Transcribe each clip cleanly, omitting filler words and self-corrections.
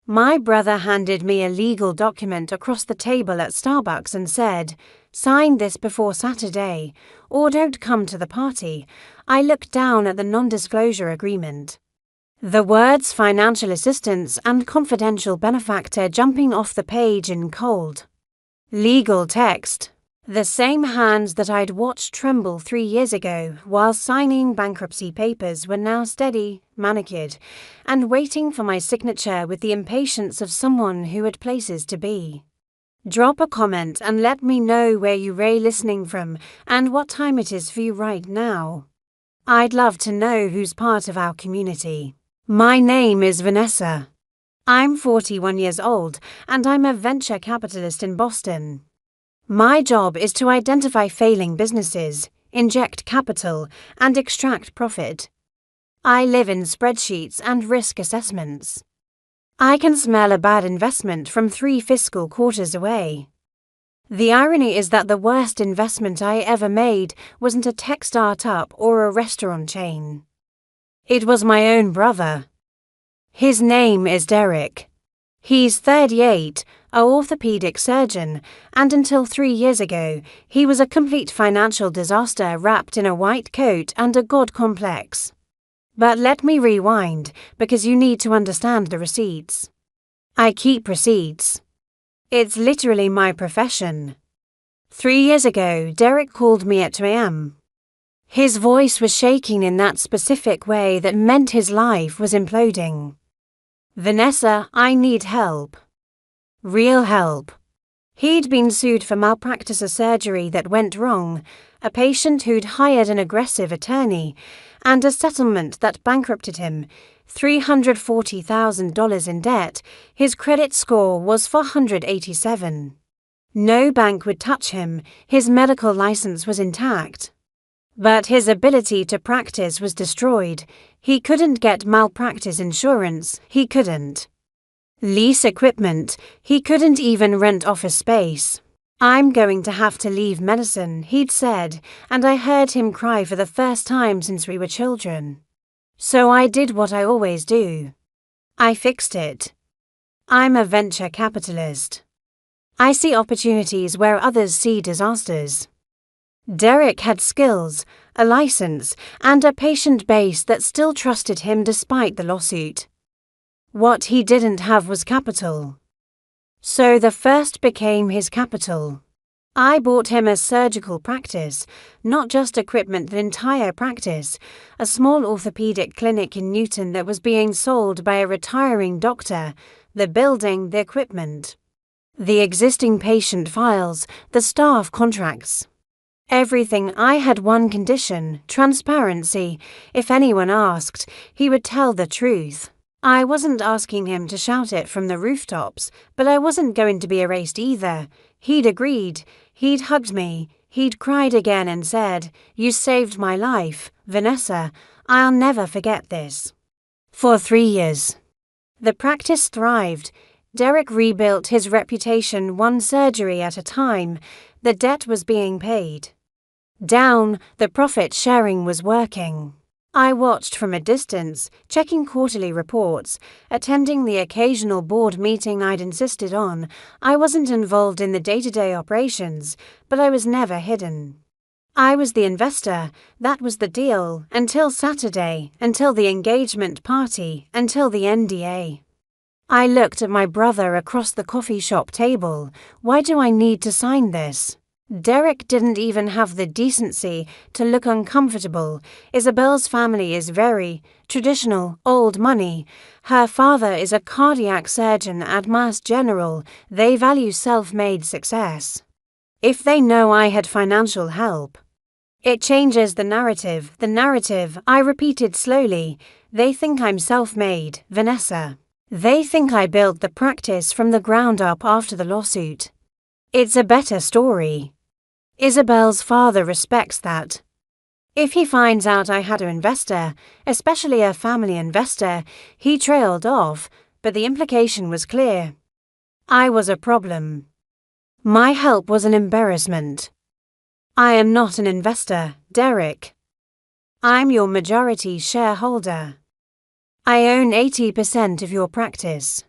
My brother handed me a legal document across the table at Starbucks and said, "Sign this before Saturday, or don't come to the party." I looked down at the non-disclosure agreement. The words financial assistance and confidential benefactor jumping off the page in cold. Legal text. The same hands that I'd watched tremble 3 years ago while signing bankruptcy papers were now steady, manicured, and waiting for my signature with the impatience of someone who had places to be. Drop a comment and let me know where you're listening from and what time it is for you right now. I'd love to know who's part of our community. My name is Vanessa. I'm 41 years old and I'm a venture capitalist in Boston. My job is to identify failing businesses, inject capital, and extract profit. I live in spreadsheets and risk assessments. I can smell a bad investment from 3 fiscal quarters away. The irony is that the worst investment I ever made wasn't a tech startup or a restaurant chain. It was my own brother. His name is Derek. He's 38, an orthopedic surgeon, and until 3 years ago, he was a complete financial disaster wrapped in a white coat and a god complex. But let me rewind, because you need to understand the receipts. I keep receipts. It's literally my profession. 3 years ago, Derek called me at 2 a.m. His voice was shaking in that specific way that meant his life was imploding. "Vanessa, I need help." Real help. He'd been sued for malpractice of surgery that went wrong, a patient who'd hired an aggressive attorney, and a settlement that bankrupted him. $340,000 in debt. His credit score was 487. No bank would touch him. His medical license was intact. But his ability to practice was destroyed. He couldn't get malpractice insurance. He couldn't lease equipment. He couldn't even rent office space. "I'm going to have to leave medicine," he'd said, and I heard him cry for the first time since we were children. So I did what I always do. I fixed it. I'm a venture capitalist. I see opportunities where others see disasters. Derek had skills, a license, and a patient base that still trusted him despite the lawsuit. What he didn't have was capital. So the first became his capital. I bought him a surgical practice, not just equipment, the entire practice, a small orthopedic clinic in Newton that was being sold by a retiring doctor, the building, the equipment, the existing patient files, the staff contracts. Everything. I had one condition: transparency. If anyone asked, he would tell the truth. I wasn't asking him to shout it from the rooftops, but I wasn't going to be erased either. He'd agreed. He'd hugged me. He'd cried again and said, "You saved my life, Vanessa. I'll never forget this." For 3 years. The practice thrived. Derek rebuilt his reputation one surgery at a time. The debt was being paid down, the profit sharing was working. I watched from a distance, checking quarterly reports, attending the occasional board meeting I'd insisted on. I wasn't involved in the day-to-day operations, but I was never hidden. I was the investor. That was the deal, until Saturday, until the engagement party, until the NDA. I looked at my brother across the coffee shop table. Why do I need to sign this? Derek didn't even have the decency to look uncomfortable. Isabel's family is very traditional, old money. Her father is a cardiac surgeon at Mass General. They value self-made success. If they know I had financial help, it changes the narrative. The narrative, I repeated slowly. They think I'm self-made, Vanessa. They think I built the practice from the ground up after the lawsuit. It's a better story. Isabel's father respects that. If he finds out I had an investor, especially a family investor, he trailed off, but the implication was clear. I was a problem. My help was an embarrassment. I am not an investor, Derek. I'm your majority shareholder. I own 80% of your practice.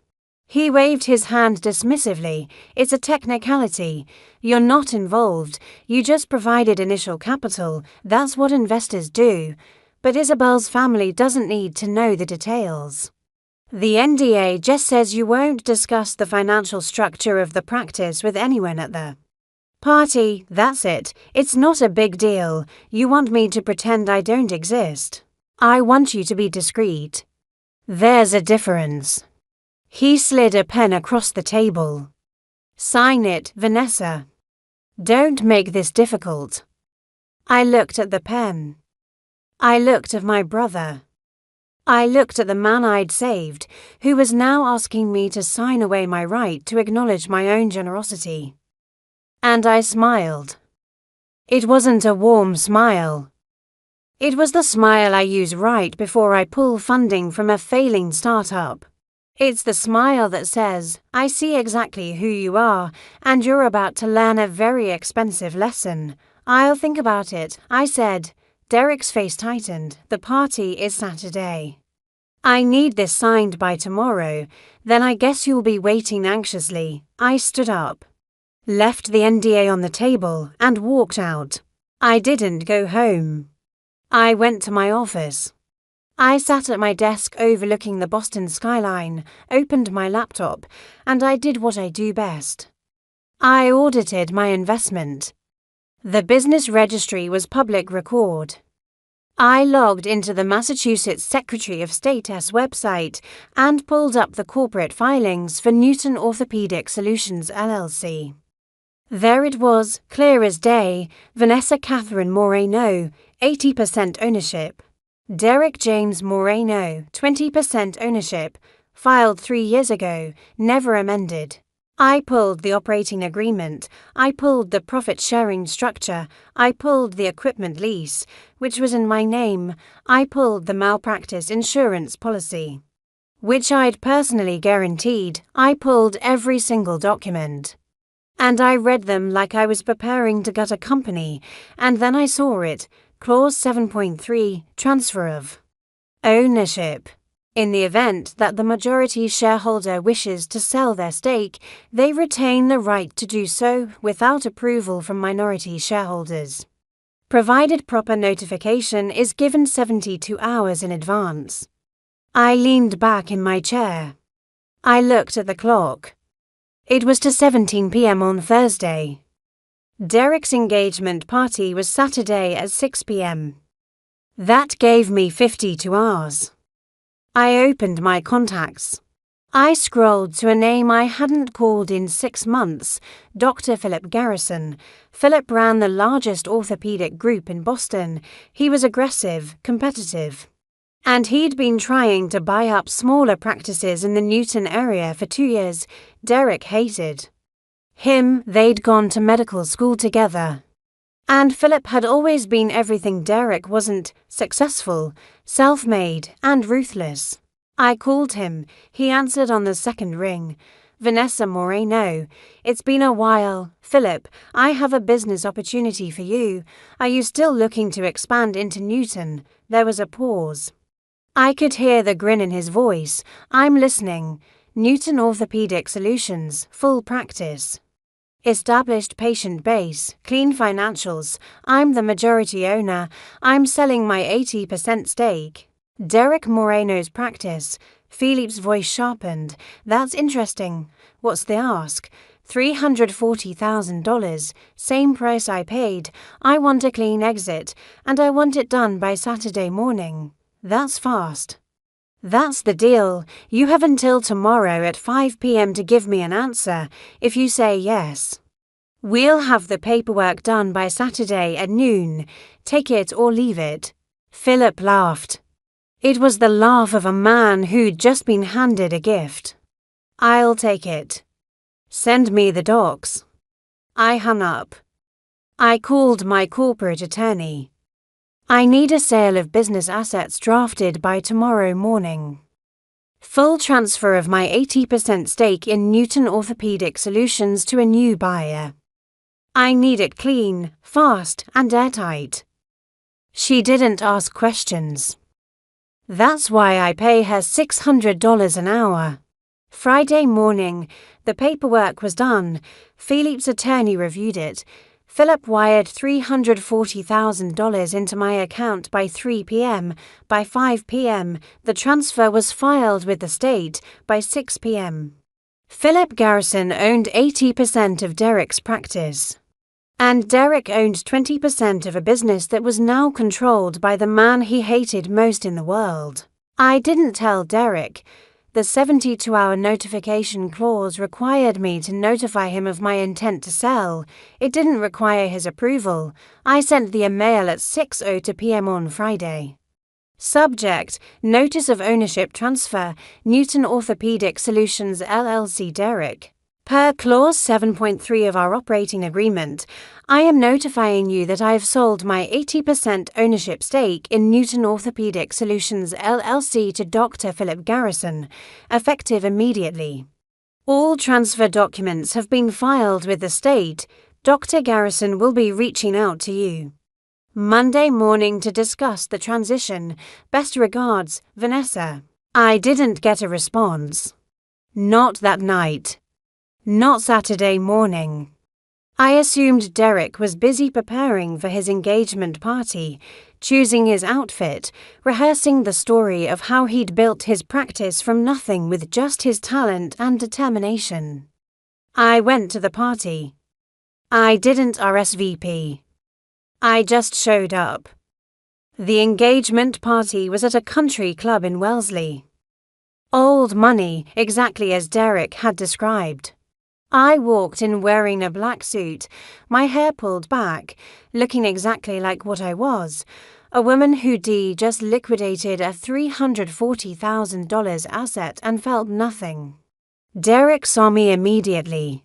He waved his hand dismissively. It's a technicality. You're not involved. You just provided initial capital. That's what investors do. But Isabel's family doesn't need to know the details. The NDA just says you won't discuss the financial structure of the practice with anyone at the party. That's it. It's not a big deal. You want me to pretend I don't exist. I want you to be discreet. There's a difference. He slid a pen across the table. Sign it, Vanessa. Don't make this difficult. I looked at the pen. I looked at my brother. I looked at the man I'd saved, who was now asking me to sign away my right to acknowledge my own generosity. And I smiled. It wasn't a warm smile. It was the smile I use right before I pull funding from a failing startup. It's the smile that says, I see exactly who you are, and you're about to learn a very expensive lesson. I'll think about it, I said. Derek's face tightened. The party is Saturday. I need this signed by tomorrow. Then I guess you'll be waiting anxiously. I stood up, left the NDA on the table, and walked out. I didn't go home. I went to my office. I sat at my desk overlooking the Boston skyline, opened my laptop, and I did what I do best. I audited my investment. The business registry was public record. I logged into the Massachusetts Secretary of State's website and pulled up the corporate filings for Newton Orthopedic Solutions LLC. There it was, clear as day, Vanessa Catherine Moreno, 80% ownership. Derek James Moreno, 20% ownership, filed 3 years ago, never amended. I pulled the operating agreement, I pulled the profit-sharing structure, I pulled the equipment lease, which was in my name, I pulled the malpractice insurance policy, which I'd personally guaranteed. I pulled every single document. And I read them like I was preparing to gut a company, and then I saw it. Clause 7.3, Transfer of ownership. In the event that the majority shareholder wishes to sell their stake, they retain the right to do so without approval from minority shareholders, provided proper notification is given 72 hours in advance. I leaned back in my chair. I looked at the clock. It was to 17 p.m. on Thursday. Derek's engagement party was Saturday at 6 p.m. That gave me 52 hours. I opened my contacts. I scrolled to a name I hadn't called in 6 months, Dr. Philip Garrison. Philip ran the largest orthopedic group in Boston. He was aggressive, competitive. And he'd been trying to buy up smaller practices in the Newton area for 2 years. Derek hated him. They'd gone to medical school together. And Philip had always been everything Derek wasn't: successful, self-made, and ruthless. I called him. He answered on the second ring. Vanessa Moreno. It's been a while. Philip, I have a business opportunity for you. Are you still looking to expand into Newton? There was a pause. I could hear the grin in his voice. I'm listening. Newton Orthopedic Solutions, full practice. Established patient base, clean financials. I'm the majority owner. I'm selling my 80% stake. Derek Moreno's practice. Philippe's voice sharpened. That's interesting. What's the ask? $340,000. Same price I paid. I want a clean exit, and I want it done by Saturday morning. That's fast. That's the deal. You have until tomorrow at 5 p.m. to give me an answer. If you say yes, we'll have the paperwork done by Saturday at noon. Take it or leave it. Philip laughed. It was the laugh of a man who'd just been handed a gift. I'll take it. Send me the docs. I hung up. I called my corporate attorney. I need a sale of business assets drafted by tomorrow morning. Full transfer of my 80% stake in Newton Orthopedic Solutions to a new buyer. I need it clean, fast, and airtight. She didn't ask questions. That's why I pay her $600 an hour. Friday morning, the paperwork was done. Philippe's attorney reviewed it. Philip wired $340,000 into my account by 3 p.m. By 5 p.m., the transfer was filed with the state by 6 p.m. Philip Garrison owned 80% of Derek's practice. And Derek owned 20% of a business that was now controlled by the man he hated most in the world. I didn't tell Derek. The 72-hour notification clause required me to notify him of my intent to sell. It didn't require his approval. I sent the email at 6:02 p.m. on Friday. Subject: Notice of Ownership Transfer, Newton Orthopedic Solutions LLC Derek. Per Clause 7.3 of our operating agreement, I am notifying you that I have sold my 80% ownership stake in Newton Orthopedic Solutions LLC to Dr. Philip Garrison, effective immediately. All transfer documents have been filed with the state. Dr. Garrison will be reaching out to you Monday morning to discuss the transition. Best regards, Vanessa. I didn't get a response. Not that night. Not Saturday morning. I assumed Derek was busy preparing for his engagement party, choosing his outfit, rehearsing the story of how he'd built his practice from nothing with just his talent and determination. I went to the party. I didn't RSVP. I just showed up. The engagement party was at a country club in Wellesley. Old money, exactly as Derek had described. I walked in wearing a black suit, my hair pulled back, looking exactly like what I was, a woman who'd just liquidated a $340,000 asset and felt nothing. Derek saw me immediately.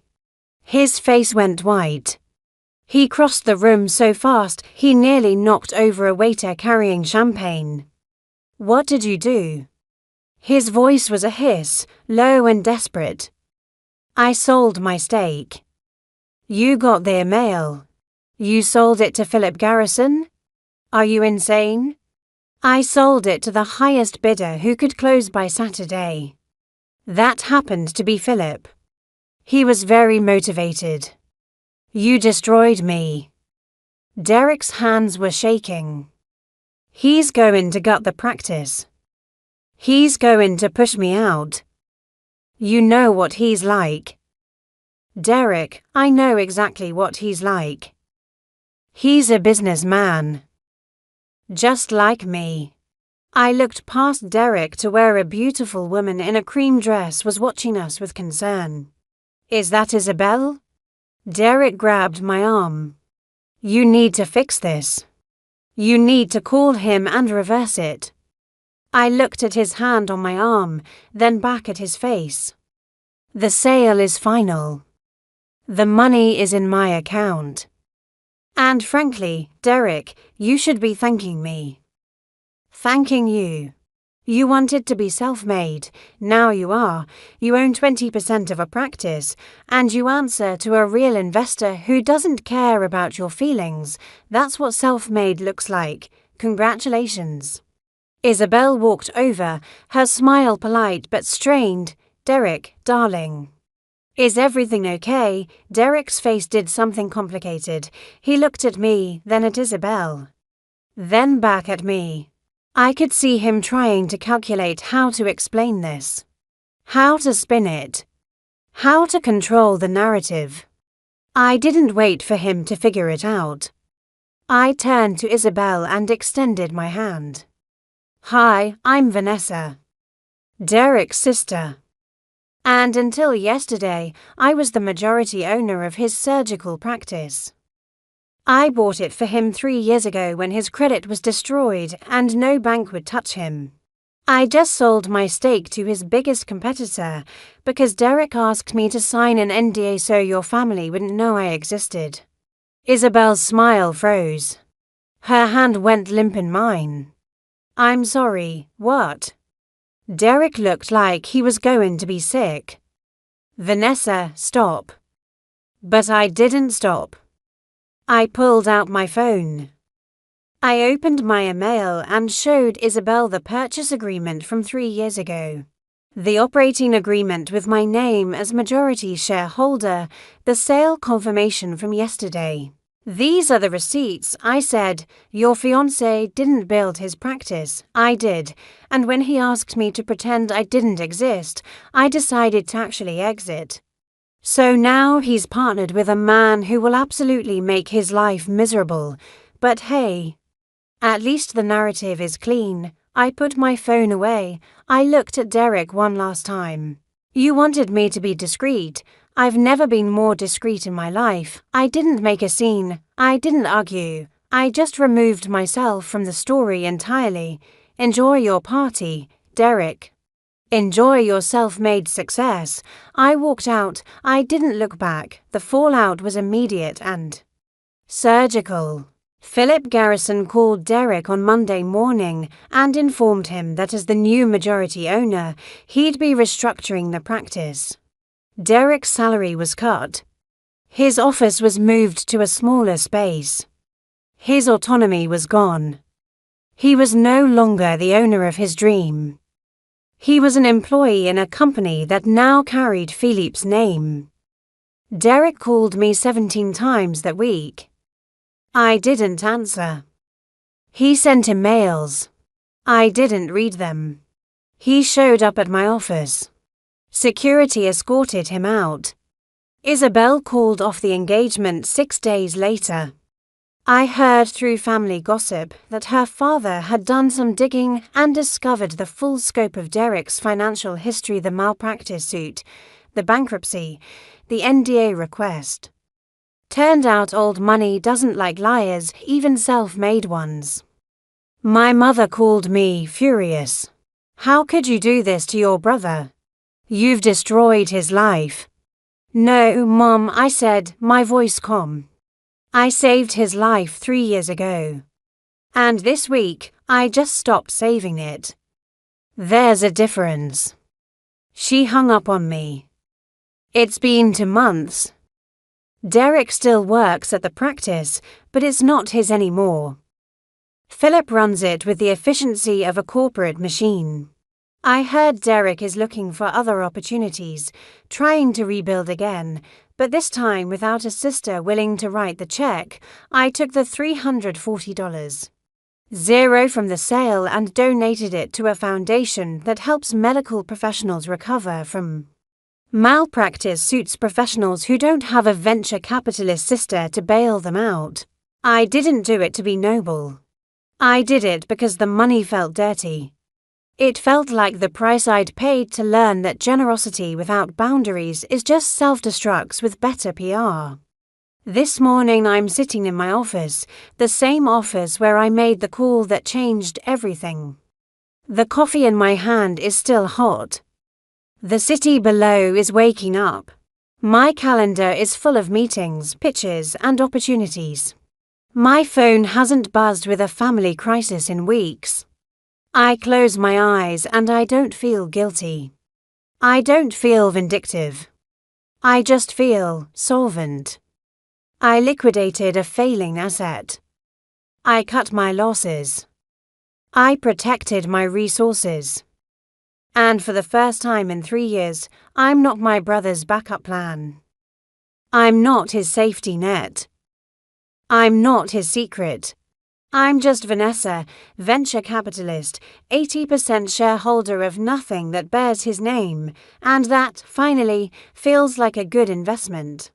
His face went white. He crossed the room so fast he nearly knocked over a waiter carrying champagne. "What did you do?" His voice was a hiss, low and desperate. "I sold my stake." "You got their mail. You sold it to Philip Garrison? Are you insane?" "I sold it to the highest bidder who could close by Saturday. That happened to be Philip. He was very motivated. You destroyed me." Derek's hands were shaking. "He's going to gut the practice. He's going to push me out. You know what he's like." "Derek, I know exactly what he's like. He's a businessman. Just like me." I looked past Derek to where a beautiful woman in a cream dress was watching us with concern. "Is that Isabel?" Derek grabbed my arm. "You need to fix this. You need to call him and reverse it." I looked at his hand on my arm, then back at his face. "The sale is final. The money is in my account. And frankly, Derek, you should be thanking me." "Thanking you. You wanted to be self-made. Now you are. You own 20% of a practice, and you answer to a real investor who doesn't care about your feelings. That's what self-made looks like. Congratulations." Isabel walked over, her smile polite but strained. "Derek, darling. Is everything okay?" Derek's face did something complicated. He looked at me, then at Isabel. Then back at me. I could see him trying to calculate how to explain this. How to spin it. How to control the narrative. I didn't wait for him to figure it out. I turned to Isabel and extended my hand. "Hi, I'm Vanessa. Derek's sister. And until yesterday, I was the majority owner of his surgical practice. I bought it for him 3 years ago when his credit was destroyed and no bank would touch him. I just sold my stake to his biggest competitor because Derek asked me to sign an NDA so your family wouldn't know I existed." Isabel's smile froze. Her hand went limp in mine. "I'm sorry, what?" Derek looked like he was going to be sick. "Vanessa, stop." But I didn't stop. I pulled out my phone. I opened my email and showed Isabel the purchase agreement from 3 years ago. The operating agreement with my name as majority shareholder, the sale confirmation from yesterday. These are the receipts. I said, your fiancé didn't build his practice. I did. And when he asked me to pretend I didn't exist, I decided to actually exit. So now he's partnered with a man who will absolutely make his life miserable. But hey, at least the narrative is clean. I put my phone away. I looked at Derek one last time. You wanted me to be discreet. I've never been more discreet in my life. I didn't make a scene. I didn't argue. I just removed myself from the story entirely. Enjoy your party, Derek. Enjoy your self-made success. I walked out. I didn't look back. The fallout was immediate and surgical. Philip Garrison called Derek on Monday morning and informed him that as the new majority owner, he'd be restructuring the practice. Derek's salary was cut. His office was moved to a smaller space. His autonomy was gone. He was no longer the owner of his dream. He was an employee in a company that now carried Philippe's name. Derek called me 17 times that week. I didn't answer. He sent him mails. I didn't read them. He showed up at my office. Security escorted him out. Isabel called off the engagement 6 days later. I heard through family gossip that her father had done some digging and discovered the full scope of Derek's financial history: the malpractice suit, the bankruptcy, the NDA request. Turned out old money doesn't like liars, even self-made ones. My mother called me furious. How could you do this to your brother? You've destroyed his life. No, Mom, I said, my voice calm. I saved his life 3 years ago. And this week, I just stopped saving it. There's a difference. She hung up on me. It's been 2 months. Derek still works at the practice, but it's not his anymore. Philip runs it with the efficiency of a corporate machine. I heard Derek is looking for other opportunities, trying to rebuild again, but this time without a sister willing to write the check. I took the $340, zero from the sale, and donated it to a foundation that helps medical professionals recover from malpractice suits, professionals who don't have a venture capitalist sister to bail them out. I didn't do it to be noble. I did it because the money felt dirty. It felt like the price I'd paid to learn that generosity without boundaries is just self-destructs with better PR. This morning I'm sitting in my office, the same office where I made the call that changed everything. The coffee in my hand is still hot. The city below is waking up. My calendar is full of meetings, pitches, and opportunities. My phone hasn't buzzed with a family crisis in weeks. I close my eyes and I don't feel guilty. I don't feel vindictive. I just feel solvent. I liquidated a failing asset. I cut my losses. I protected my resources. And for the first time in 3 years, I'm not my brother's backup plan. I'm not his safety net. I'm not his secret. I'm just Vanessa, venture capitalist, 80% shareholder of nothing that bears his name, and that, finally, feels like a good investment.